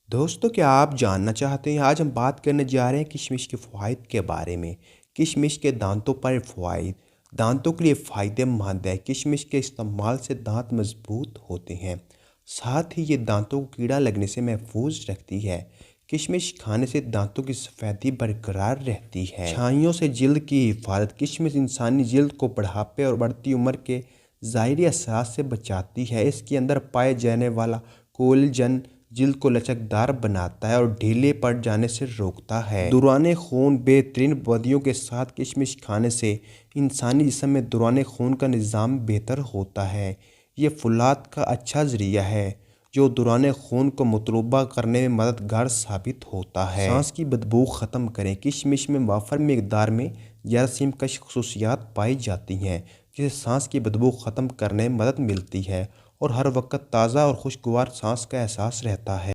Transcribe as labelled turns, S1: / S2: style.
S1: दोस्तों, क्या आप जानना चाहते हैं? आज हम बात करने जा रहे हैं किशमिश के फ़वाइद के बारे में। किशमिश के दांतों पर फ़वाइद। दांतों के लिए फ़ायदेमंद है। किशमिश के इस्तेमाल से दांत मजबूत होते हैं। साथ ही ये दांतों को कीड़ा लगने से महफूज रखती है। किशमिश खाने से दांतों की सफ़ेदी बरकरार रहती है। छाइयों से जिल्द की हिफाजत। किशमिश इंसानी जिल्द को बुढ़ापे और बढ़ती उम्र के ज़ाहिरी असरात से बचाती है। इसके अंदर पाए जाने वाला कोलेजन जिल्द को लचकदार बनाता है और ढीले पड़ जाने से रोकता है। दौरान खून। बेहतरीन बदियों के साथ किशमिश खाने से इंसानी जिस्म में दौरान खून का निज़ाम बेहतर होता है। ये फुलाद का अच्छा ज़रिया है जो दौरान खून को मतलूबा करने में मददगार साबित होता है। सांस की बदबू ख़त्म करें। किशमिश में वाफर मिकदार में जरासीम कश खसूसियात पाई जाती हैं जिससे सांस की बदबू ख़त्म करने में मदद मिलती है और हर वक्त ताज़ा और खुशगवार सांस का एहसास रहता है।